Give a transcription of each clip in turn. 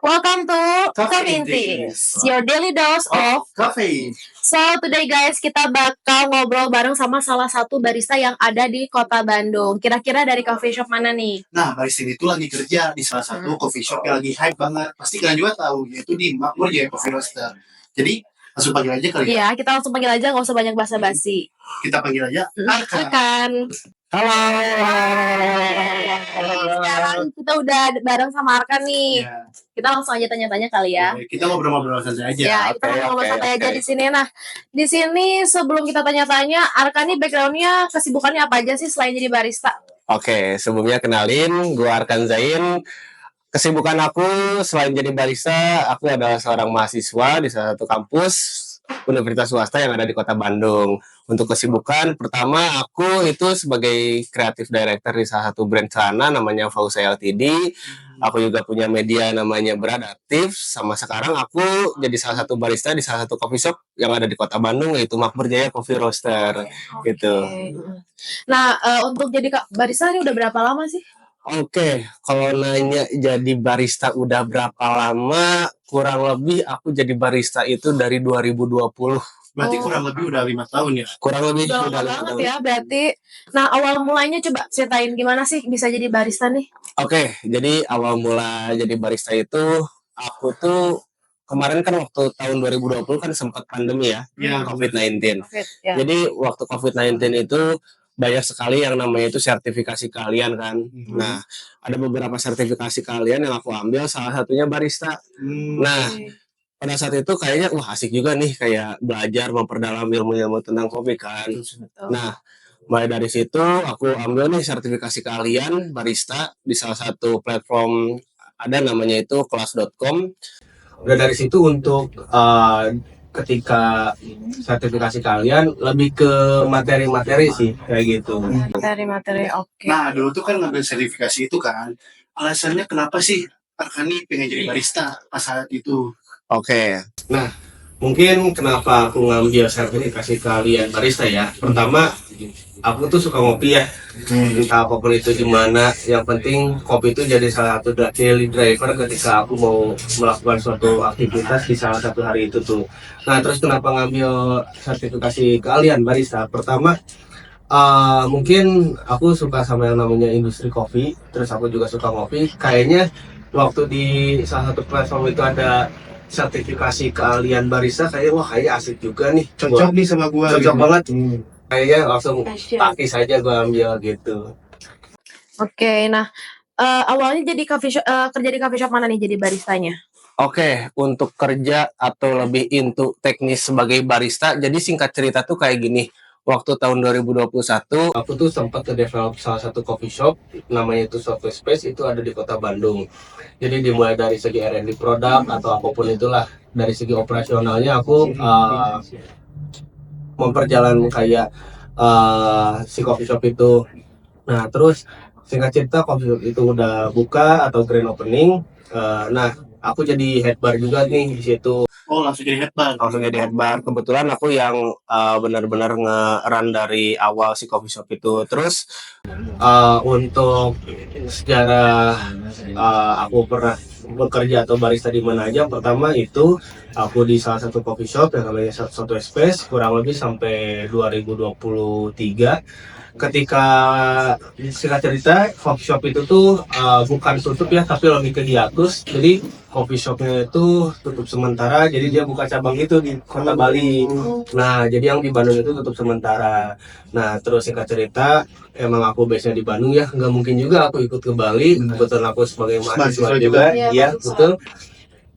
Welcome to Coffee Intis, your daily dose of coffee. So today guys, kita bakal ngobrol bareng sama salah satu barista yang ada di kota Bandung. Kira-kira dari coffee shop mana nih? Nah, barista itu lagi kerja di salah satu coffee shop yang lagi hype banget. Pasti kalian juga tahu, yaitu di Makmur Jaya Coffee Roaster. Jadi, langsung panggil aja kali ya. Iya, kita langsung panggil aja, nggak usah banyak basa-basi. Kita panggil aja Arkan. Arkan. Halo. Sekarang kita udah bareng sama Arkan nih. Ya. Kita langsung aja tanya-tanya kali ya. Oke, kita ngobrol-ngobrol santai aja. Ya, kita ngobrol santai aja di sini. Nah, di sini sebelum kita tanya-tanya, Arkan nih backgroundnya, kesibukannya apa aja sih selain jadi barista? Oke, sebelumnya kenalin, gue Arkan Zain. Kesibukan aku selain jadi barista, aku adalah seorang mahasiswa di salah satu kampus universitas swasta yang ada di kota Bandung. Untuk kesibukan, pertama aku itu sebagai kreatif director di salah satu brand celana namanya Fausa Ltd. Aku juga punya media namanya Beradaptif. Sama sekarang aku jadi salah satu barista di salah satu coffee shop yang ada di kota Bandung, yaitu Makmur Jaya Coffee Roaster. Gitu. Nah, untuk jadi barista ini udah berapa lama sih? Oke, kalau nanya jadi barista udah berapa lama, kurang lebih aku jadi barista itu dari 2020. Berarti kurang lebih udah 5 tahun ya? Kurang lebih Udah udah lama 5 banget tahun. ya berarti. Nah, awal mulanya coba ceritain gimana sih bisa jadi barista nih? Oke, jadi awal mula jadi barista itu aku tuh kemarin kan waktu tahun 2020 kan sempat pandemi ya, COVID-19. Ya. Jadi waktu COVID-19 itu banyak sekali yang namanya itu sertifikasi kalian kan. Nah, ada beberapa sertifikasi kalian yang aku ambil, salah satunya barista. Nah, pada saat itu kayaknya wah asik juga nih kayak belajar memperdalam ilmu-ilmu tentang kopi kan. Nah, mulai dari situ aku ambil nih sertifikasi kalian barista di salah satu platform ada namanya itu kelas.com. Udah dari situ untuk ketika sertifikasi kalian lebih ke materi-materi sih kayak gitu. Materi-materi, oke. Nah, dulu tuh kan ngambil sertifikasi itu kan. Alasannya kenapa sih Arkan nih pengen jadi barista pas saat itu? Oke. Nah, mungkin kenapa aku ngambil sertifikasi kalian barista ya. Pertama, aku tuh suka ngopi ya. Entah apapun itu gimana, yang penting kopi itu jadi salah satu daily driver ketika aku mau melakukan suatu aktivitas di salah satu hari itu tuh. Nah, terus kenapa ngambil sertifikasi kalian barista? Pertama, mungkin aku suka sama yang namanya industri kopi, terus aku juga suka ngopi. Kayaknya waktu di salah satu platform itu ada sertifikasi keahlian barista, kayaknya asik juga nih. Cocok nih sama gua. Cocok gitu. banget. Kayaknya langsung takis aja gua ambil gitu. Oke, nah awalnya jadi kerja di coffee shop mana nih jadi baristanya? Oke, untuk kerja atau lebih into teknis sebagai barista, jadi singkat cerita tuh kayak gini. Waktu tahun 2021, aku tuh sempat develop salah satu coffee shop, namanya itu Software Space, itu ada di kota Bandung. Jadi dimulai dari segi R&D produk atau apapun itulah, dari segi operasionalnya aku memperjalan kayak si coffee shop itu. Nah, terus singkat cerita coffee shop itu udah buka atau grand opening. Nah, aku jadi head bar juga nih di situ. Oh, langsung jadi head bar. Langsung jadi head bar. Kebetulan aku yang benar-benar nge-run dari awal si coffee shop itu. Terus untuk sejarah aku pernah bekerja atau barista di mana aja, pertama itu aku di salah satu coffee shop yang namanya Soto Space kurang lebih sampai 2023. Ketika singkat cerita coffee shop itu tuh bukan tutup ya, tapi lebih ke hiatus. Jadi coffee shopnya itu tutup sementara, jadi dia buka cabang itu di kota Bali. Nah, jadi yang di Bandung itu tutup sementara. Nah, terus singkat cerita, emang aku base-nya di Bandung ya, nggak mungkin juga aku ikut ke Bali. Kebetulan aku sebagai mahasiswa juga, ya betul.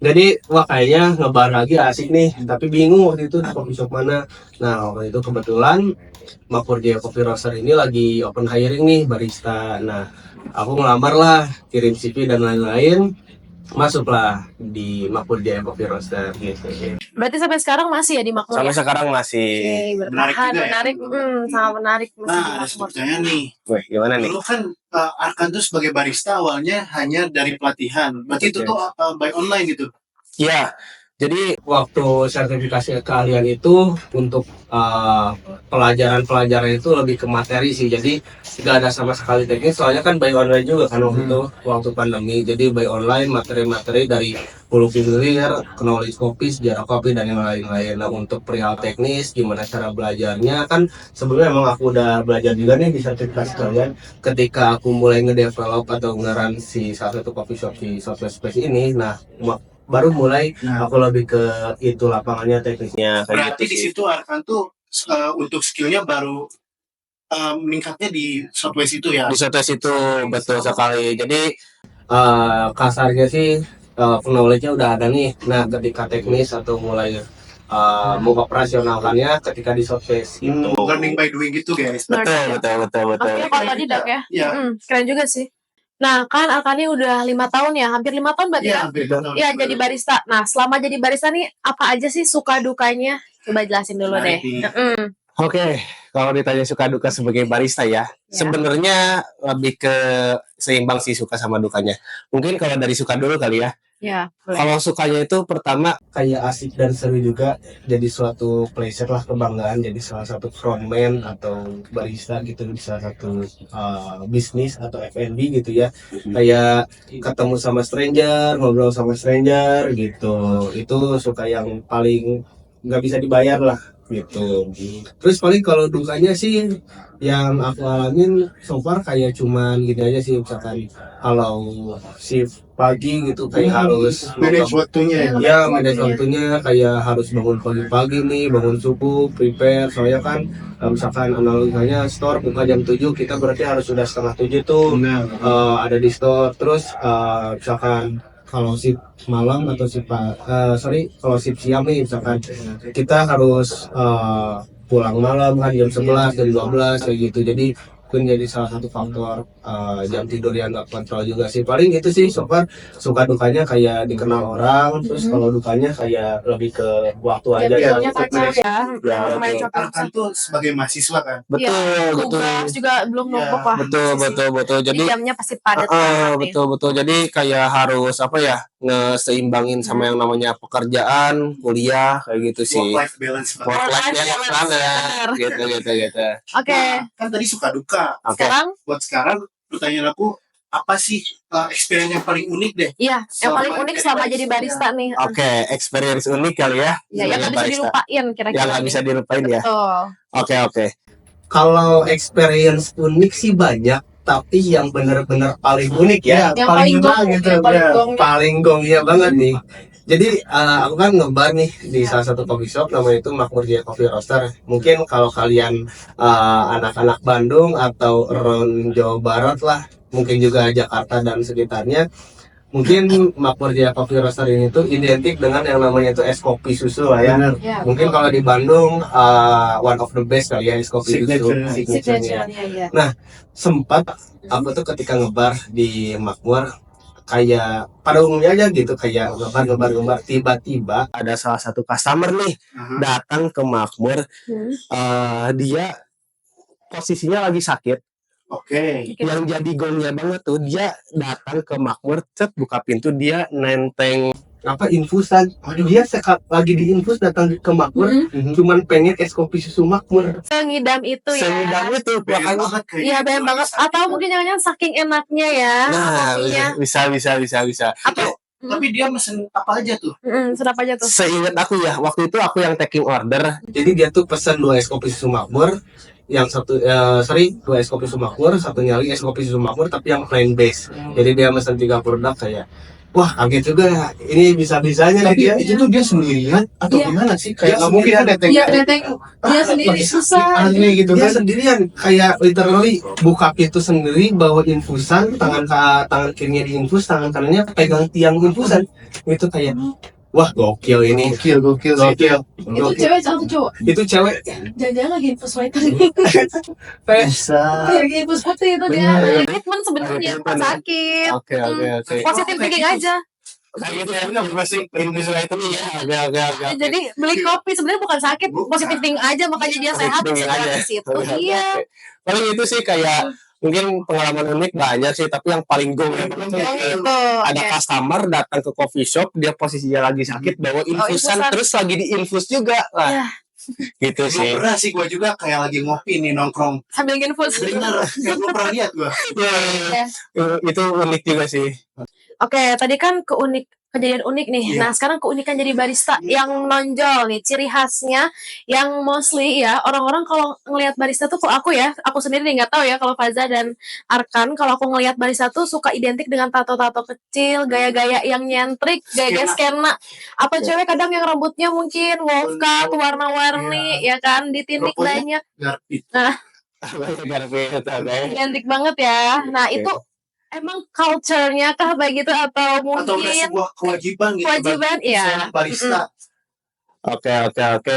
Jadi wah kayaknya ngebar lagi asik nih, tapi bingung waktu itu coffee shop mana. Nah, waktu itu kebetulan Makmur Jaya Coffee Roaster ini lagi open hiring nih barista. Nah, aku ngelamar lah, kirim CV dan lain-lain, masuklah di Makmur Jaya Coffee Roaster gitu. Berarti sampai sekarang masih ya di Makmur Sampai ya? sekarang masih. Oke, bertahan, menarik, sangat menarik. Nah, ada sebetulnya nih. Wih, gimana nih? Dulu kan Arkan tuh sebagai barista awalnya hanya dari pelatihan. Berarti itu tuh by online gitu? Iya, Jadi waktu sertifikasi keahlian itu untuk pelajaran-pelajaran itu lebih ke materi sih. Jadi nggak ada sama sekali teknis. Soalnya kan by online juga kan waktu itu waktu pandemi. Jadi by online materi-materi dari hulu ke hilir, knowledge kopi, sejarah kopi dan yang lain-lain. Nah untuk perihal teknis, gimana cara belajarnya kan sebelumnya emang aku udah belajar juga nih di sertifikasi keahlian. Ketika aku mulai ngedevelop atau ngeran si salah satu coffee shop di Southwest Space ini, nah baru mulai Nah, aku lebih ke itu lapangannya teknisnya kayak berarti gitu di sih. situ Arkan tuh untuk skillnya baru meningkatnya di Southwest itu ya. Di Sotes itu betul sekali. Jadi kasarnya sih knowledge-nya udah ada nih. Nah ketika teknis atau mulai mengoperasionalkannya ketika di Sotes itu. Learning by doing gitu guys. Betul betul betul betul. Oke, kalau tadi Dak ya. Iya. Keren juga sih. Nah, kan Alkani udah 5 tahun ya, hampir 5 tahun berarti Iya, kan? hampir tahun. Iya, jadi barista. Nah, selama jadi barista nih, apa aja sih suka dukanya? Coba jelasin dulu deh. Oke, kalau ditanya suka duka sebagai barista ya, sebenarnya lebih ke seimbang sih suka sama dukanya. Mungkin kalau dari suka dulu kali ya. Ya, boleh. Kalau sukanya itu pertama kayak asik dan seru juga, jadi suatu pleasure lah, kebanggaan jadi salah satu frontman atau barista gitu di salah satu bisnis atau F&B gitu ya. Kayak ketemu sama stranger, ngobrol sama stranger gitu. Itu suka yang paling nggak bisa dibayar lah gitu. Terus paling kalau dukanya sih yang aku alamin so far kayak cuman gini aja sih, misalkan kalau shift pagi gitu kayak harus manage waktunya ya. ya manage waktunya, kayak harus bangun pagi-pagi nih, bangun subuh, prepare. Soalnya kan misalkan analoginya store buka jam 7, kita berarti harus sudah setengah 7 tuh Nah, ada di store. Terus misalkan kalau shift malam atau kalau shift siang nih misalkan kita harus pulang malam kan jam 11 jam 12 kayak gitu. Jadi mungkin jadi salah satu faktor jam tidur yang nggak kontrol juga sih. Paling gitu sih so far. Suka dukanya kayak dikenal orang, terus kalau dukanya kayak lebih ke waktu aja ya. Jadinya kacau ya. Ya, Main betul. shopping. Arkan tuh sebagai mahasiswa kan. Betul betul. Tugas juga belum numpuk lah. Betul betul betul. Jadi Jadi jamnya pasti padat banget nih. betul betul. Jadi kayak harus apa ya, ngeseimbangin sama yang namanya pekerjaan, kuliah kayak gitu sih. Work life balance. Pak. Work life balance balance, banget. bener. Gitu. Oke, Kan tadi suka duka. Oke. sekarang Buat sekarang pertanyaan aku apa sih experience yang paling unik deh? iya, yang paling Selama unik jadi selama jadi barista. barista nih. Oke, experience unik kali ya. Ya, yang nggak bisa Barista. dilupain Yang kira-kira. nggak nih. bisa dilupain ya. Betul. Oke. Kalau experience unik sih banyak, tapi yang benar-benar paling unik ya, Yang paling gong, gitu, yang paling ya. gong. paling gongnya banget nih. Jadi aku kan ngebar nih di salah satu coffee shop, namanya itu Makmur Jaya Coffee Roaster. Mungkin kalau kalian anak-anak Bandung atau around Jawa Barat lah, mungkin juga Jakarta dan sekitarnya, mungkin Makmur Jaya Coffee Roaster ini tuh identik dengan yang namanya itu es kopi susu lah ya. Benar. Ya, Mungkin kalau di Bandung one of the best kali ya es kopi susu. Signature-nya. ya. Sempat aku tuh ketika ngebar di Makmur kayak pada umumnya aja gitu, kayak ngebar tiba-tiba ada salah satu customer nih datang ke Makmur. Dia posisinya lagi sakit. Oke. Yang jadi gongnya banget tuh, dia datang ke Makmur, buka pintu, dia nenteng infusan. Dia lagi diinfus datang ke Makmur, cuman pengen es kopi susu Makmur. Sengidam itu ya. Sengidam itu makanya. Iya, banyak banget. Atau mungkin jangan-jangan saking enaknya ya Nah, kopinya. bisa. Atau Tapi dia mesen apa aja tuh? sedap aja tuh. Seingat aku ya, waktu itu aku yang taking order. Jadi dia tuh pesan 2 es kopi susu Makmur, yang satu 2 es kopi susu Makmur, satunya lagi es kopi susu Makmur tapi yang plain base. Jadi dia pesan 3 produk kayak, wah kaget juga, ini bisa-bisanya nih dia. Itu dia sendirian atau Iya. gimana sih? Kayak nggak Dia mungkin ada Iya, dia sendiri susah. Aneh gitu Dia kan? sendirian, kayak literally buka pintu sendiri, bawa infusan, tangan kirinya diinfus, tangan kanannya pegang tiang infusan. Itu kayak, wah gokil ini. Gokil sih. Itu cewek atau cowok? Itu cewek. Jangan-jangan lagi infus fighter. Bisa. Lagi infus fighter itu dia. Bener. Treatment sebenarnya Treatment pas ya. sakit. Oke. Positif thinking aja. Kayak gitu ya, bener pasti infusan itu nih ya. Oke. Jadi beli kopi sebenarnya bukan sakit, positif thinking aja makanya dia sehat Thinking segera aja. ke situ. Oke. Iya. Paling itu sih kayak mungkin pengalaman unik banyak sih, tapi yang paling gong ya Itu. ada customer datang ke coffee shop, dia posisinya lagi sakit, bawa infusan, infusan. terus lagi diinfus juga lah. Ya, Gitu Belum sih. pernah sih gue juga kayak lagi ngopi nih nongkrong. sambil nginfus. Bener, yang gue pernah lihat gue. Ya. Itu unik juga sih. Oke, tadi kan kejadian unik nih. Iya. Nah, sekarang keunikan jadi barista yang menonjol nih, ciri khasnya yang mostly ya orang-orang kalau ngelihat barista tuh, kok aku sendiri nih nggak tahu ya kalau Faza dan Arkan, kalau aku ngelihat barista tuh suka identik dengan tato-tato kecil, gaya-gaya yang nyentrik, gaya-gaya skena. Atau cewek kadang yang rambutnya mungkin wolf cut, warna-warni, ya kan, ditindik Rokoknya banyak. Garpit. Nah, Garpit, oke. identik banget ya. Nah, itu emang culture-nya kah begitu atau Atau udah mungkin sebuah kewajiban gitu. kewajiban ya? Seorang barista. Oke.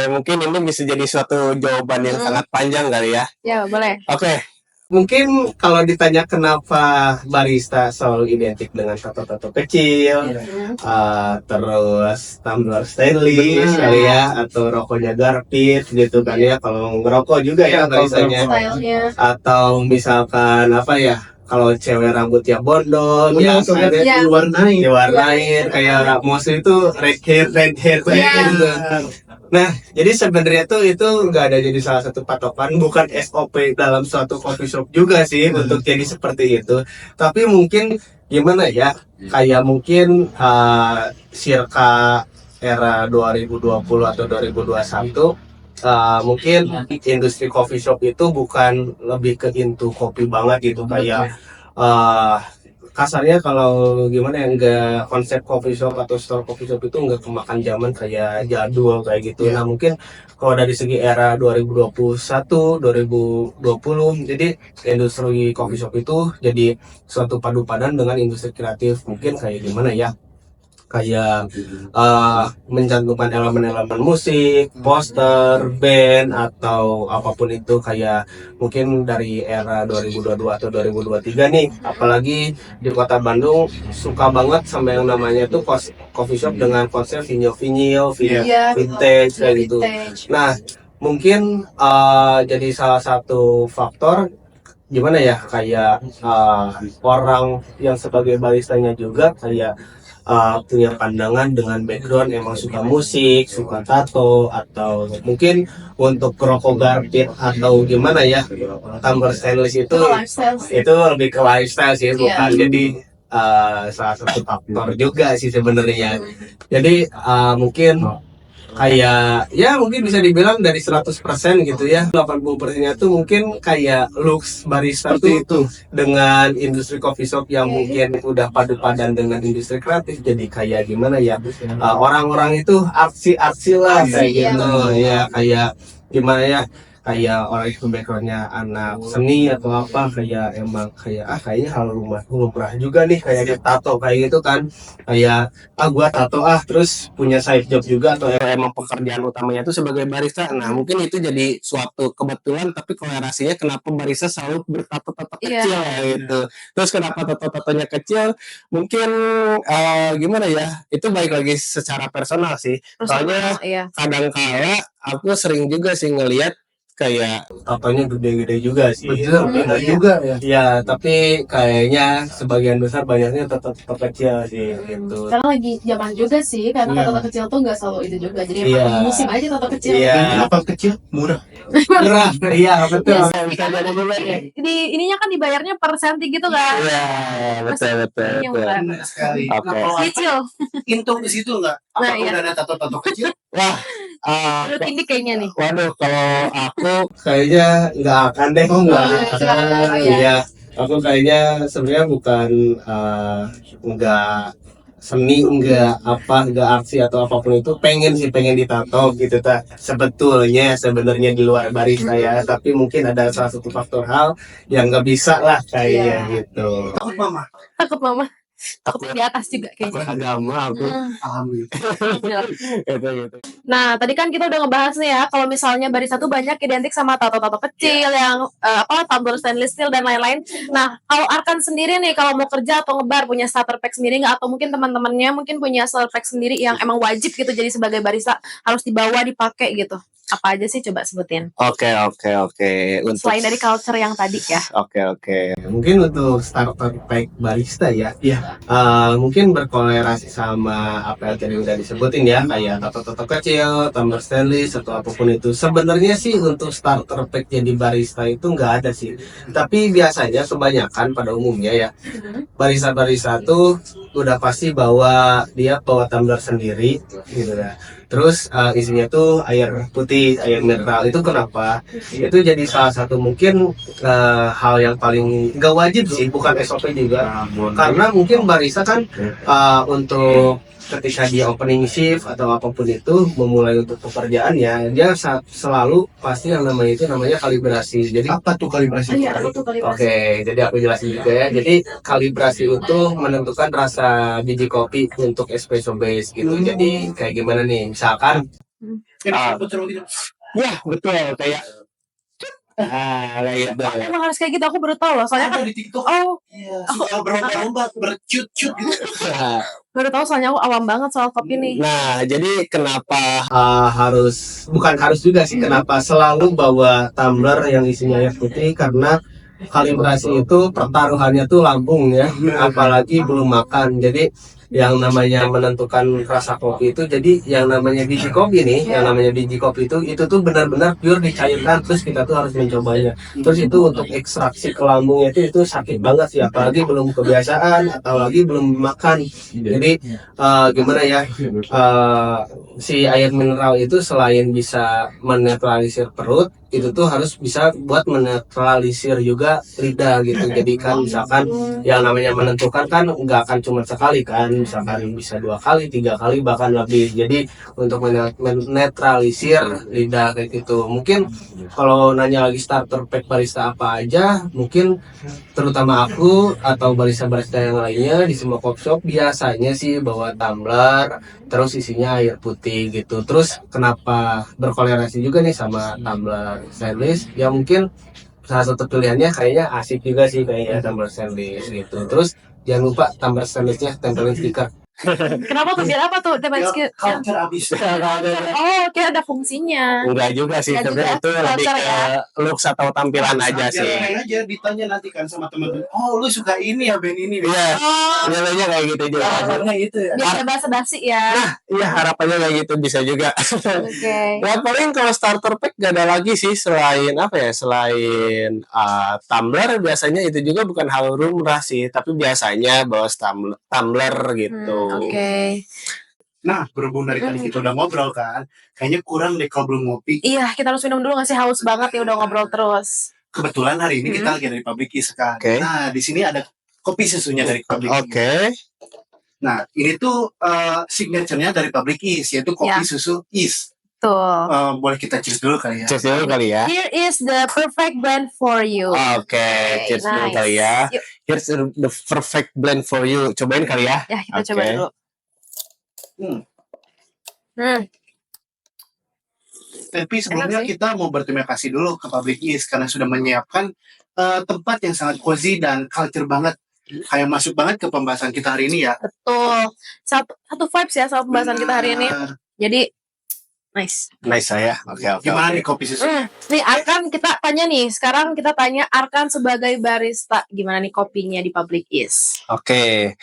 Mungkin ini bisa jadi suatu jawaban yang sangat panjang kali ya. Ya, boleh. Oke. Mungkin kalau ditanya kenapa barista selalu identik dengan tato-tato kecil, terus tumbler stainless Benar. kali ya, atau rokoknya Garpit gitu kan ya, kalau ngerokok juga ya baristanya, Stylenya. atau misalkan apa ya, kalau cewek rambutnya bondol ya, Benar, Iya. diwarnain kayak mostly itu red hair Iya. gitu. Nah, jadi sebenarnya tuh itu nggak ada jadi salah satu patokan, bukan SOP dalam suatu coffee shop juga sih untuk jadi seperti itu. Tapi mungkin gimana ya, kayak mungkin circa era 2020 atau 2021, mungkin industri coffee shop itu bukan lebih ke into kopi banget gitu, kayak kasarnya kalau gimana ya, nggak konsep coffee shop atau store coffee shop itu nggak kemakan zaman kayak jadul kayak gitu. Nah, mungkin kalau dari segi era 2021 2020, jadi industri coffee shop itu jadi suatu padu padan dengan industri kreatif, mungkin kayak gimana ya, kayak mencantumkan elemen-elemen musik, poster, band, atau apapun itu, kayak mungkin dari era 2022 atau 2023 nih, apalagi di kota Bandung suka banget sama yang namanya tuh coffee shop dengan konsep vinyl Iya. vintage kayak gitu. Vintage. Nah, mungkin jadi salah satu faktor gimana ya, kayak orang yang sebagai baristanya juga kayak punya pandangan dengan background emang suka musik, suka tato, atau mungkin untuk rokok Garpit atau gimana ya, tumbler stainless itu Lifestyle sih. lebih ke lifestyle sih, bukan jadi salah satu faktor juga sih sebenarnya. Jadi mungkin kayak ya mungkin bisa dibilang dari 100% gitu ya, 80%-nya tuh mungkin kayak looks barista Seperti tuh dengan industri coffee shop yang mungkin udah padu padan dengan industri kreatif, jadi kayak gimana ya, orang-orang itu artsy lah kayak Artsy, gitu ya, kayak gimana ya, kayak orang itu backgroundnya anak seni atau apa, kayak emang kayak kayaknya hal lumrah juga nih kayak dia tato kayak gitu kan, kayak gua tato terus punya side job juga, atau emang pekerjaan utamanya itu sebagai barista. Nah, mungkin itu jadi suatu kebetulan, tapi kolerasinya kenapa barista selalu bertato-tato Iya. kecil gitu. Terus kenapa tato-tatonya kecil? Mungkin gimana ya, itu baik lagi secara personal sih. Soalnya Iya. kadang kala aku sering juga sih ngelihat kayak tatonya gede-gede juga sih. Bener juga ya. Ya, tapi kayaknya sebagian besar banyaknya tetap kecil sih gitu. Karena lagi zaman juga sih, karena Iya. tato kecil tuh nggak selalu itu juga. Jadi Iya. emang musim aja tato kecil. Iya. Dan kenapa kecil? Murah. Murah, iya betul. Yes. Bisa jadi juga ya. Di ininya kan dibayarnya per senti gitu kan. Iya, betul. Ini yang murah. Bener sekali. Oke. Nah, kalau Cicil. Into di situ nggak? Nah, Apakah iya. udah ada tato-tato kecil? Wah, Menurut Indi kayaknya nih. waduh, kalau aku kayaknya nggak akan deh. Oh, nggak akan. Iya, aku kayaknya sebenarnya bukan nggak seni, nggak artsy atau apapun itu, pengen ditato gitu sebenarnya di luar barista ya, tapi mungkin ada salah satu faktor hal yang nggak bisa lah kayaknya gitu. Takut mama. Takut mama. Takut di atas juga Takut kayaknya. agama aku. Alhamdulillah. Gitu. Nah, tadi kan kita udah ngebahas nih ya, kalau misalnya barista tuh banyak identik sama tato-tato kecil yang tumbler stainless steel dan lain-lain. Nah, kalau Arkan sendiri nih, kalau mau kerja atau ngebar, punya starter pack sendiri nggak? Atau mungkin teman-temannya mungkin punya starter pack sendiri yang emang wajib gitu, jadi sebagai barista harus dibawa, dipakai gitu. Apa aja sih, coba sebutin. Oke. Untuk Selain dari culture yang tadi ya. Oke. Mungkin untuk starter pack barista ya. Iya. Mungkin berkolerasi sama apa yang tadi udah disebutin ya, kayak tato-tato kecil, tumbler stainless atau apapun itu. Sebenarnya sih untuk starter pack jadi barista itu nggak ada sih. Tapi biasanya kebanyakan pada umumnya ya, barista-barista tuh udah pasti dia bawa tumbler sendiri gitu ya. Terus isinya tuh air putih, air mineral. Itu kenapa? Itu jadi salah satu mungkin hal yang paling gak wajib sih, bukan SOP juga. Karena mungkin barista kan untuk ketika dia opening shift atau apapun itu memulai untuk pekerjaannya, dia selalu pasti yang namanya kalibrasi. Jadi Apa tuh kalibrasi? Iya, aku tuh kalibrasi. Oke, jadi aku jelasin juga ya. Jadi kalibrasi itu menentukan rasa biji kopi untuk espresso base gitu. Jadi kayak gimana nih? Misalkan, ya betul kayak kayak gitu. Emang harus kayak gitu, aku baru tahu loh. Soalnya Ada kan, di TikTok. oh, Iya, suka berlomba-lomba, bercut-cut gitu. baru tahu soalnya aku awam banget soal kopi nih. Nah, jadi kenapa bukan harus juga sih, kenapa selalu bawa tumbler yang isinya air putih, karena kalibrasi itu pertaruhannya tuh lambung ya, apalagi belum makan. Jadi yang namanya menentukan rasa kopi itu, jadi yang namanya biji kopi nih, yang namanya biji kopi itu tuh benar-benar pure dicairkan, terus kita tuh harus mencobanya. Terus itu untuk ekstraksi ke lambungnya itu sakit banget sih, apalagi belum kebiasaan atau lagi belum makan. Jadi gimana ya, si air mineral itu selain bisa menetralisir perut, itu tuh harus bisa buat menetralisir juga lidah gitu. Jadi kan misalkan yang namanya menentukan kan nggak akan cuma sekali kan, misalkan bisa 2 kali, 3 kali, bahkan lebih. Jadi untuk menetralisir lidah kayak gitu. Mungkin kalau nanya lagi starter pack barista apa aja, mungkin terutama aku atau barista-barista yang lainnya di semua coffee shop biasanya sih bawa tumbler, terus isinya air putih gitu. Terus kenapa berkolerasi juga nih sama tumbler stainless? Ya mungkin salah satu pilihannya kayaknya asik juga sih kayaknya tumbler stainless gitu. Terus jangan lupa tumbler stainlessnya tempelin stiker. Kenapa tuh? Biar apa tuh? Culture abis. Oh, oke, ada fungsinya. Enggak juga sih, Enggak sebenarnya juga. itu lebih Culture ke ya. looks atau tampilan aja sih. Biar aja ditanya nanti kan sama temen-temen, oh lu suka ini ya band ini. Iya, Oh, nilainya kayak gitu juga. Harapannya itu ya. biar basa-basi ya. Iya, harapannya kayak gitu bisa juga. Oke. Ya paling kalau starter pack gak ada lagi sih selain apa ya, selain tumbler. Biasanya itu juga bukan hal lumrah sih, tapi biasanya bawa tumbler gitu. Oke. Nah, berhubung dari tadi kita udah ngobrol kan, kayaknya kurang deh kalau belum ngopi. Iya, kita harus minum dulu, nggak sih? Haus banget ya udah ngobrol terus. Kebetulan hari ini kita lagi dari Public Is kan. Oke. Nah, di sini ada kopi susunya dari Public Is. Oke. Nah, ini tuh signature-nya dari Public Is, yaitu kopi susu Is. Tuh. Boleh kita cheers dulu kali ya. Cheers dulu kali ya. Here is the perfect blend for you. Oke, cheers dulu kali ya. Yuk. Here's the perfect blend for you. Cobain kali ya. Ya, kita coba Oke. dulu. Tapi sebelumnya Enak sih. kita mau berterima kasih dulu ke Public Is karena sudah menyiapkan tempat yang sangat cozy dan culture banget. Kayak masuk banget ke pembahasan kita hari ini ya. Betul. Satu vibes ya sama pembahasan kita hari ini. Benar. Jadi nice. Nice saya. Oke. Gimana nih kopi susu? Nih Arkan, kita tanya nih. Sekarang kita tanya Arkan sebagai barista, gimana nih kopinya di Public Is? Oke.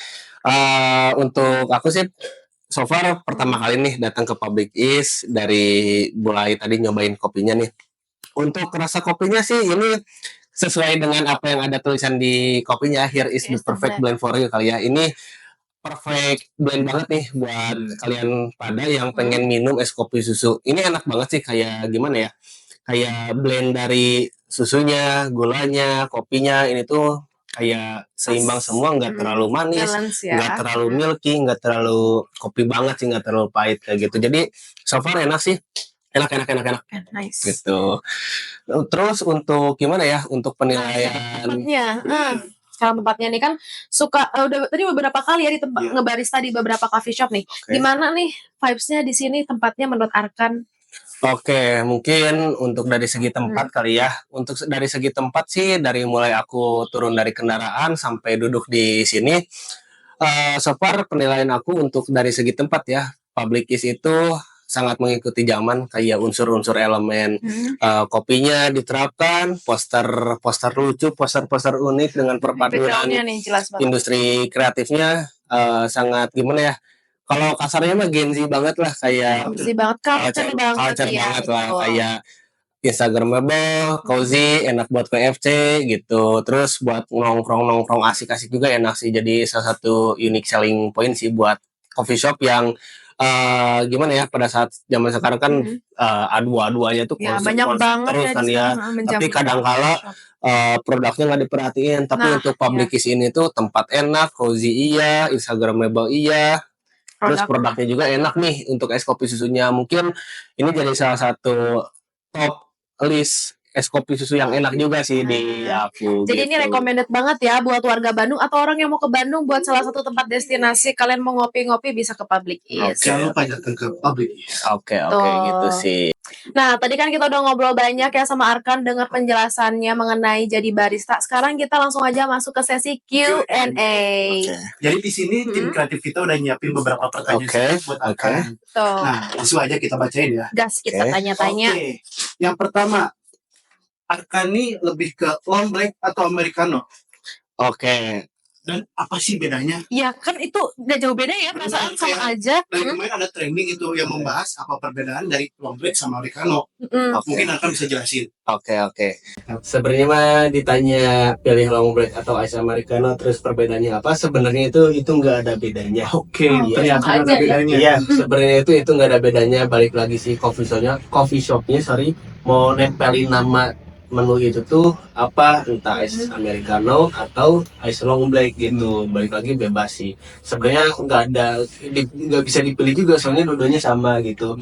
Untuk aku sih so far pertama kali nih datang ke Public Is, dari mulai tadi nyobain kopinya nih. Untuk rasa kopinya sih ini sesuai dengan apa yang ada tulisan di kopinya, here is the perfect blend for you kali ya. Ini perfect blend banget nih buat kalian pada yang pengen minum es kopi susu. Ini enak banget sih, kayak gimana ya? Kayak blend dari susunya, gulanya, kopinya, ini tuh kayak seimbang semua, nggak terlalu manis, Balance ya. nggak terlalu milky, nggak terlalu kopi banget sih, nggak terlalu pahit kayak gitu. Jadi so far enak sih, enak Nice. gitu. Terus untuk gimana ya, untuk penilaian Tempatnya. Sekarang tempatnya nih kan suka udah tadi beberapa kali ya di tempat ngebarista di beberapa coffee shop nih. Gimana nih vibes-nya di sini tempatnya menurut Arkan? Oke, mungkin untuk dari segi tempat kali ya. Untuk dari segi tempat sih, dari mulai aku turun dari kendaraan sampai duduk di sini, so far penilaian aku untuk dari segi tempat ya, Public Is itu sangat mengikuti zaman, kayak unsur-unsur elemen kopinya diterapkan, poster lucu, poster unik dengan perpaduan Backgroundnya nih jelas banget. industri kreatifnya sangat gimana ya? Kalau kasarnya mah Gen Z banget lah, kayak Sih banget, culture banget culture ya. banget lah, betul. kayak Instagramable, cozy, enak buat KFC gitu. Terus buat nongkrong asik-asik juga enak sih. Jadi salah satu unique selling point sih buat coffee shop yang gimana ya, pada saat zaman sekarang kan adu-aduannya tuh Ya, konsep banyak banget terus ya kan di ya. sana, Tapi mencampur kadang-kala shop. produknya nggak diperhatiin. Tapi Nah, untuk Publikis ini tuh tempat enak, cozy iya, Instagramable iya. Terus produknya juga enak nih untuk es kopi susunya. Mungkin ini jadi salah satu top list es kopi susu yang enak juga sih di aku. Jadi ini gitu. recommended banget ya buat warga Bandung atau orang yang mau ke Bandung buat salah satu tempat destinasi. Kalian mau ngopi-ngopi bisa ke Publikis. Jangan lupa datang ke Publikis. Oke, Tuh. gitu sih. Nah, tadi kan kita udah ngobrol banyak ya sama Arkan dengar penjelasannya mengenai jadi barista. Sekarang kita langsung aja masuk ke sesi Q&A. Jadi di sini tim kreatif kita udah nyiapin beberapa pertanyaan buat Arkan. Tuh. Nah, langsung aja kita bacain ya. Gas kita tanya-tanya. Oke. Yang pertama, Arkan ini lebih ke long black atau americano? Oke. Dan apa sih bedanya? Ya kan itu gak jauh beda ya, perasaan sama aja. Dan kemarin ada trending itu yang membahas apa perbedaan dari long black sama americano. Mm. Mungkin Arkan bisa jelasin. Oke. Sebenarnya mah ditanya pilih long black atau ice americano terus perbedaannya apa? Sebenarnya itu nggak ada bedanya. Oke, ternyata Sama ada aja ya. bedanya. Iya, sebenarnya itu nggak ada bedanya. Balik lagi sih coffee shopnya mau nempelin nama menu itu tuh apa, entah ice americano atau ice long black gitu. Balik lagi bebas sih. Sebenarnya nggak bisa dipilih juga, soalnya dua-duanya sama gitu.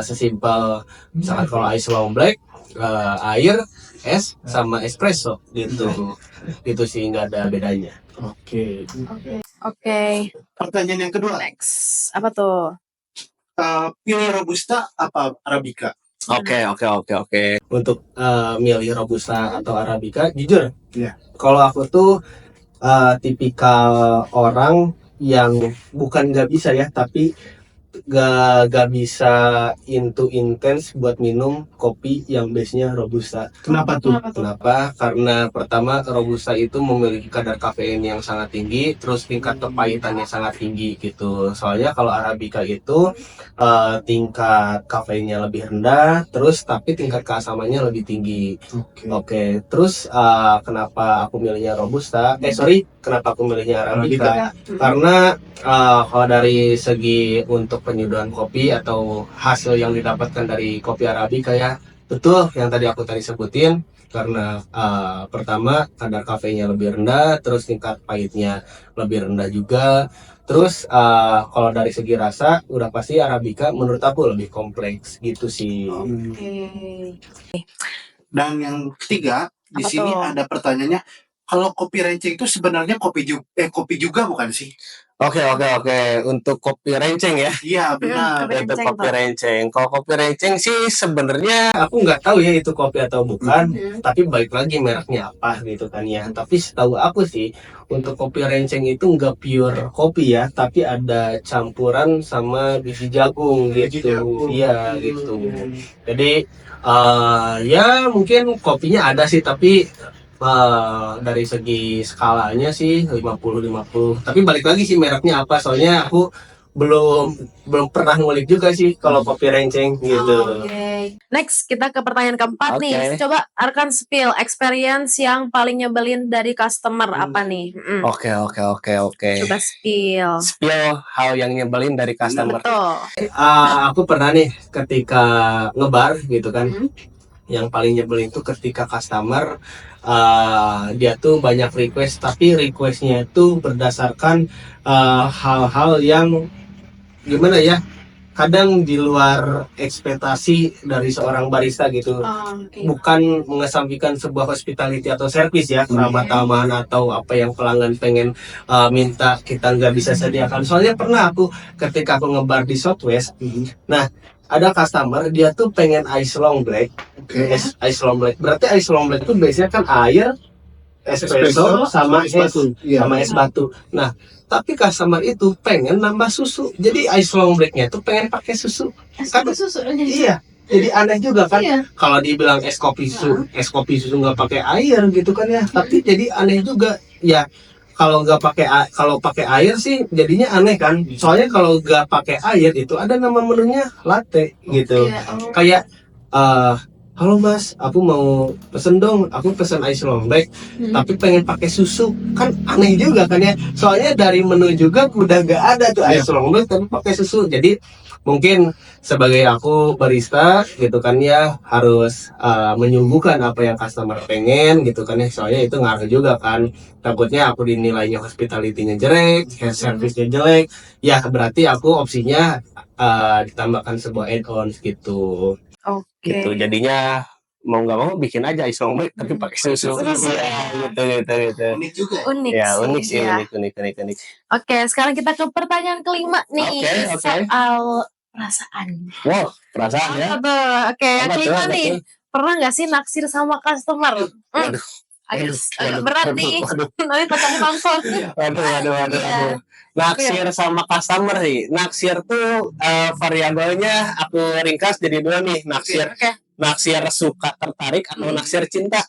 Sesimpel misalkan kalau ice long black air, es sama espresso gitu. Gitu sih, nggak ada bedanya. Oke. Oke. Pertanyaan yang kedua. Next. Apa tuh? Pilih robusta apa arabica? Oke. Untuk milih robusta atau arabica, jujur, Iya. kalau aku tuh tipikal orang yang bukan nggak bisa ya, tapi gak bisa intense buat minum kopi yang base-nya robusta. Kenapa tuh? Kenapa? Karena pertama, robusta itu memiliki kadar kafein yang sangat tinggi, terus tingkat kepahitannya sangat tinggi gitu. Soalnya kalau arabica itu tingkat kafeinnya lebih rendah, terus tapi tingkat keasamannya lebih tinggi. Oke. Terus kenapa aku milihnya robusta? Kenapa aku milihnya arabica? Karena kalau dari segi untuk penyuduan kopi atau hasil yang didapatkan dari kopi arabica ya, betul yang tadi aku sebutin, karena pertama kadar kafeinnya lebih rendah, terus tingkat pahitnya lebih rendah juga. Terus kalau dari segi rasa udah pasti arabica menurut aku lebih kompleks gitu sih. Dan yang ketiga di sini ada pertanyaannya, kalau kopi renceng itu sebenarnya kopi juga bukan sih? Oke. Untuk kopi renceng ya. Iya benar. Untuk kopi renceng. Kalau kopi renceng sih sebenarnya aku nggak tahu ya itu kopi atau bukan. Tapi balik lagi mereknya apa gitu kan ya. Tapi setahu aku sih untuk kopi renceng itu nggak pure kopi ya, tapi ada campuran sama biji jagung gitu. Iya gitu. Jadi ya mungkin kopinya ada sih, tapi dari segi skalanya sih 50-50. Tapi balik lagi sih mereknya apa, soalnya aku belum pernah ngulik juga sih kalau kopi renceng gitu. Next, kita ke pertanyaan keempat nih. Coba Arkan spill experience yang paling nyebelin dari customer apa nih? Oke. Coba spill Hal yang nyebelin dari customer. Betul. Aku pernah nih ketika ngebar gitu kan. Yang paling nyebelin itu ketika customer dia tuh banyak request, tapi requestnya itu berdasarkan hal-hal yang gimana ya, kadang di luar ekspektasi dari seorang barista gitu. Bukan mengesampingkan sebuah hospitality atau service ya, ramah tamahan atau apa yang pelanggan pengen minta kita nggak bisa sediakan. Soalnya pernah aku ketika aku ngebar di Southwest, nah ada customer dia tuh pengen ice long black. Ice long black berarti ice long black itu biasanya kan air, espresso sama es Iya. sama es batu. Nah, tapi customer itu pengen nambah susu. Jadi ice long blacknya itu pengen pakai susu. Kan susu. iya. Jadi aneh juga kan Iya. kalau dibilang es kopi susu nggak pakai air gitu kan ya. Tapi jadi aneh juga ya kalau nggak pakai air sih jadinya aneh kan. Soalnya kalau nggak pakai air itu ada nama menunya latte gitu. Iya, Kayak halo mas, aku mau pesen dong, aku pesen ice long black, tapi pengen pakai susu, kan aneh juga kan ya. Soalnya dari menu juga udah gak ada tuh ice long black tapi pakai susu. Jadi mungkin sebagai aku barista gitu kan ya harus menyuguhkan apa yang customer pengen gitu kan ya. Soalnya itu ngaruh juga kan. Takutnya aku dinilainya hospitality-nya jelek, service-nya jelek, ya berarti aku opsinya ditambahkan sebuah add-ons gitu. Gitu jadinya mau nggak mau bikin aja ice long black tapi pakai susu. Gitu. Unik juga. Unik Ya sih, unik sih, ya. unik. Oke, sekarang kita ke pertanyaan kelima nih. Oke. Soal perasaan. Wow, perasaan ya. Apa tuh? Oke, yang Apa tuh, kelima apa nih. tuh? Pernah nggak sih naksir sama customer? Agak berat nih. Nanti pecah mangkok. Waduh. Naksir sama customer sih. Naksir tuh variabelnya aku ringkas jadi dua nih. Naksir suka tertarik atau naksir cinta.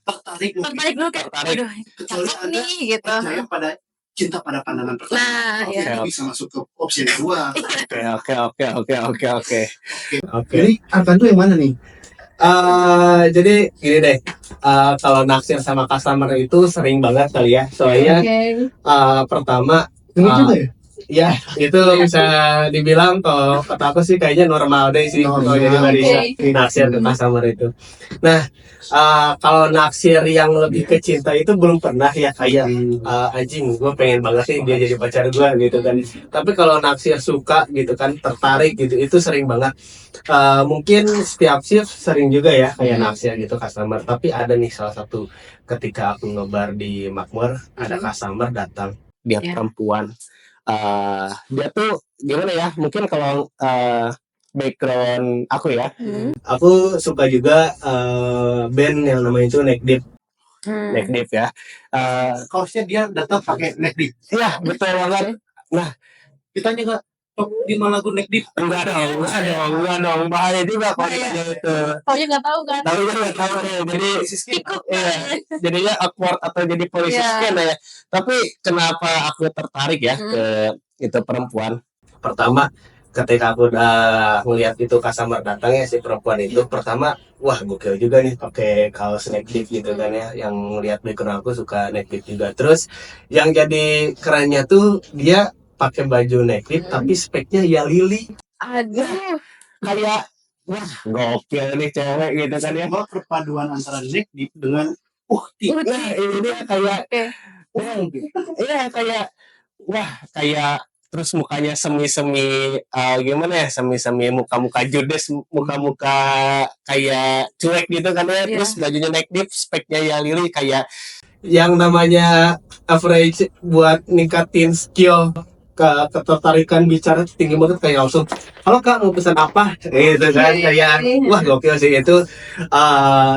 Tertarik dulu kayak aduh kecuali cakep Anda nih gitu. percaya pada cinta pada pandangan pertama. Nah, Itu bisa masuk ke opsi yang kedua. Oke. Jadi Arkan tuh yang mana nih? Jadi gini deh, kalau naksir sama customer itu sering banget kali ya. Soalnya pertama Ini juga ya? ya itu bisa dibilang kalau kata aku sih kayaknya normal deh sih kalau jadi barista naksir ke customer itu. Nah kalau naksir yang lebih ke cinta itu belum pernah ya, kayak anjing gue pengen banget sih dia jadi pacar gue gitu kan. Tapi kalau naksir suka gitu kan, tertarik gitu, itu sering banget. Mungkin setiap shift sering juga ya kayak naksir gitu customer. Tapi ada nih salah satu ketika aku ngebar di Makmur, ada customer datang, dia perempuan. Dia tuh gimana ya, mungkin kalau background aku ya, aku suka juga band yang namanya itu Neck Deep ya. Kaosnya dia datang pakai neck deep. Iya betul banget. Nah Ditanya nggak top 5 lagu neck deep? enggak dong, bahaya juga kalau ditanya itu. Taunya nggak tahu kan? Tahu jadi jadinya awkward atau jadi polisi scan ya. Tapi kenapa aku tertarik ya ke itu perempuan? Pertama, ketika aku udah ngeliat itu customer datang ya, si perempuan itu pertama, wah gokil juga nih pakai kaos neck deep gitu kan ya. Yang ngeliat background aku suka neck deep juga. Terus yang jadi kerennya tuh dia pakai baju neck deep tapi speknya ya Lily. Aduh. Kayak wah gokil nih cewek gitu kan ya. Perpaduan antara neck deep dengan Nah ini dia kayak kayak wah kayak terus mukanya semi-semi gimana ya, semi-semi muka-muka judes, muka-muka kayak cuek gitu kan ya. Terus bajunya neck deep, speknya ya Lily, kayak yang namanya average buat ningkatin skill ketertarikan bicara tinggi banget, kayak langsung halo kak mau pesan apa gitu kan. Kayak wah gokil sih itu.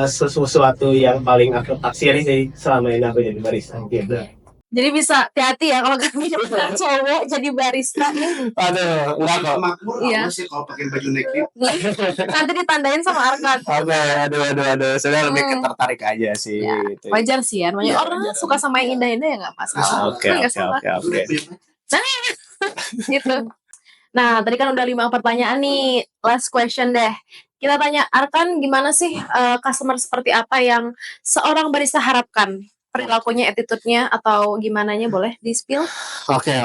Sesuatu yang paling aku taksiri sih selama ini aku jadi barista gitu. Jadi bisa hati-hati ya kalau kami dapat cowok jadi barista. Aduh, enggak kok. Makmur sih kalau pakai baju neck deep. Nanti ditandain sama Arkan. Aduh. Sudah lebih tertarik aja sih. Ya, gitu. wajar sih ya. Namanya orang suka sama yang indah-indah ya nggak masalah. Oke. Gitu. Nah, tadi kan udah 5 pertanyaan nih. Last question deh. Kita tanya Arkan, gimana sih customer seperti apa yang seorang barista harapkan? Perilakunya, attitude-nya, atau gimananya boleh di-spill? Oke.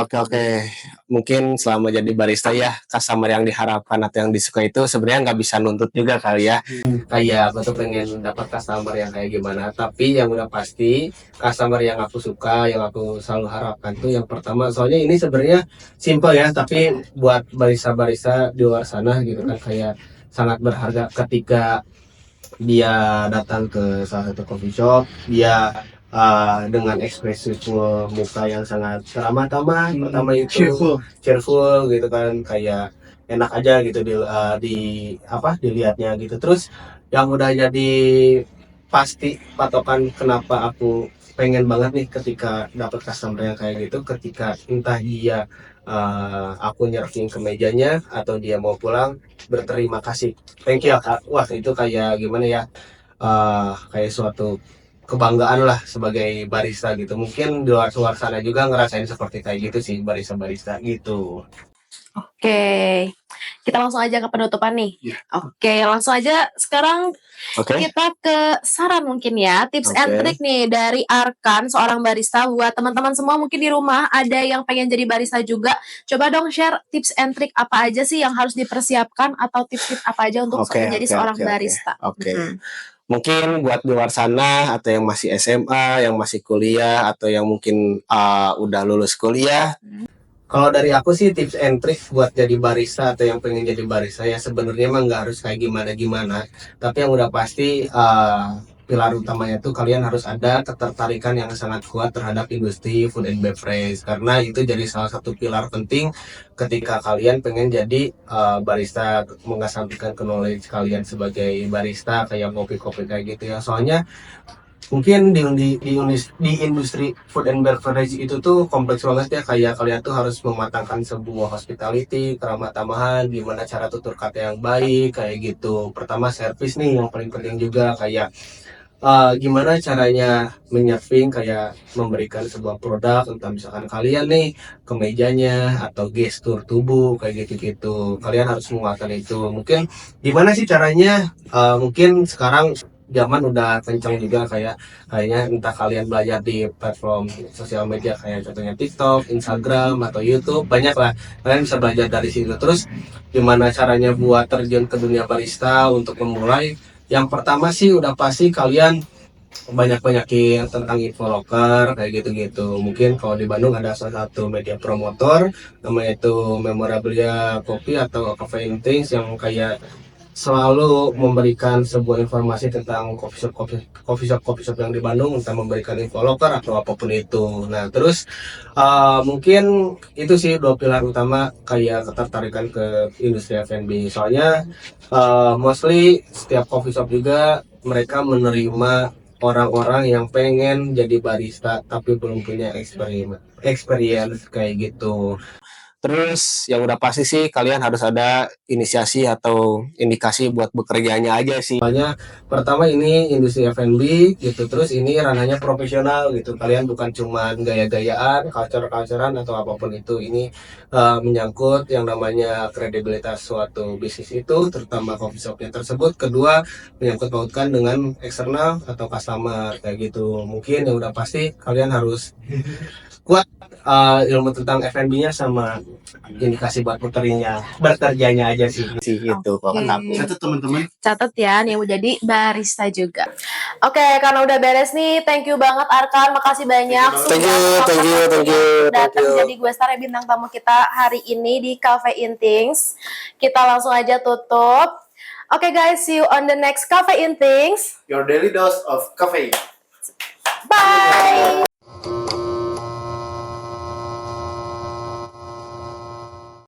Mungkin selama jadi barista ya, customer yang diharapkan atau yang disuka itu sebenarnya nggak bisa nuntut juga kali ya. Kayak aku tuh pengen dapat customer yang kayak gimana. Tapi yang udah pasti, customer yang aku suka, yang aku selalu harapkan tuh yang pertama, soalnya ini sebenarnya simple ya, tapi buat barista-barista di luar sana gitu kan, kayak sangat berharga ketika dia datang ke salah satu coffee shop, dia dengan ekspresi muka yang sangat ramah-tamah, pertama itu cheerful gitu kan, kayak enak aja gitu dilihatnya gitu. Terus yang udah jadi pasti patokan kenapa aku pengen banget nih ketika dapat customer yang kayak gitu, ketika entah dia aku nyerfing ke mejanya atau dia mau pulang berterima kasih, thank you ya kak. Wah itu kayak gimana ya, kayak suatu kebanggaan lah sebagai barista gitu. Mungkin di luar sana juga ngerasain seperti kayak gitu sih, barista-barista gitu. Oke, kita langsung aja ke penutupan nih. Iya. Oke, langsung aja sekarang Oke. kita ke saran mungkin ya, tips and Oke. trik nih dari Arkan, seorang barista buat teman-teman semua mungkin di rumah ada yang pengen jadi barista juga. Coba dong share tips and trik apa aja sih yang harus dipersiapkan atau tips-tips apa aja untuk menjadi seorang barista. Oke. Mungkin buat di luar sana atau yang masih SMA, yang masih kuliah atau yang mungkin udah lulus kuliah. Kalau dari aku sih tips and trick buat jadi barista atau yang pengen jadi barista ya sebenarnya emang nggak harus kayak gimana-gimana. Tapi yang udah pasti pilar utamanya tuh kalian harus ada ketertarikan yang sangat kuat terhadap industri food and beverage, karena itu jadi salah satu pilar penting ketika kalian pengen jadi barista, mengesampingkan knowledge kalian sebagai barista kayak kopi-kopi kayak gitu ya. Soalnya mungkin di industri food and beverage itu tuh kompleks banget ya, kayak kalian tuh harus mematangkan sebuah hospitality, keramah tamahan, gimana cara tutur kata yang baik kayak gitu. Pertama service nih yang paling penting juga, kayak gimana caranya menyerving, kayak memberikan sebuah produk, entah misalkan kalian nih ke mejanya atau gestur tubuh kayak gitu-gitu, kalian harus menguatkan itu. Mungkin gimana sih caranya, mungkin sekarang zaman udah kencang juga, kayaknya entah kalian belajar di platform sosial media kayak contohnya TikTok, Instagram atau YouTube, banyak lah kalian bisa belajar dari situ. Terus gimana caranya buat terjun ke dunia barista untuk memulai? Yang pertama sih udah pasti kalian banyak-banyakin tentang info loker kayak gitu-gitu. Mungkin kalau di Bandung ada salah satu media promotor namanya itu Memorabilia Kopi atau Cafe and Things, yang kayak selalu memberikan sebuah informasi tentang coffee shop yang di Bandung, entah memberikan info loker atau apapun itu. Nah terus mungkin itu sih dua pilar utama kayak ketertarikan ke industri F&B. Soalnya mostly setiap coffee shop juga mereka menerima orang-orang yang pengen jadi barista tapi belum punya experience kayak gitu. Terus yang udah pasti sih kalian harus ada inisiasi atau indikasi buat bekerjanya aja sih. Soalnya pertama ini industri F&B gitu, terus ini ranahnya profesional gitu. Kalian bukan cuma gaya-gayaan, culture-culturean atau apapun itu. Ini menyangkut yang namanya kredibilitas suatu bisnis itu, terutama coffee shopnya tersebut. Kedua, menyangkut pautkan dengan eksternal atau customer kayak gitu. Mungkin yang udah pasti kalian harus kuat ilmu tentang F&B-nya sama indikasi buat bekerjanya aja sih gitu kalau kata aku. Catat teman-teman. Catat ya nih mau jadi barista juga. Oke, karena udah beres nih, thank you banget Arkan, makasih banyak Thank you. datang jadi gue star bintang tamu kita hari ini di Cafe in Things. Kita langsung aja tutup. Oke guys, see you on the next Cafe in Things. Your daily dose of caffeine. Bye.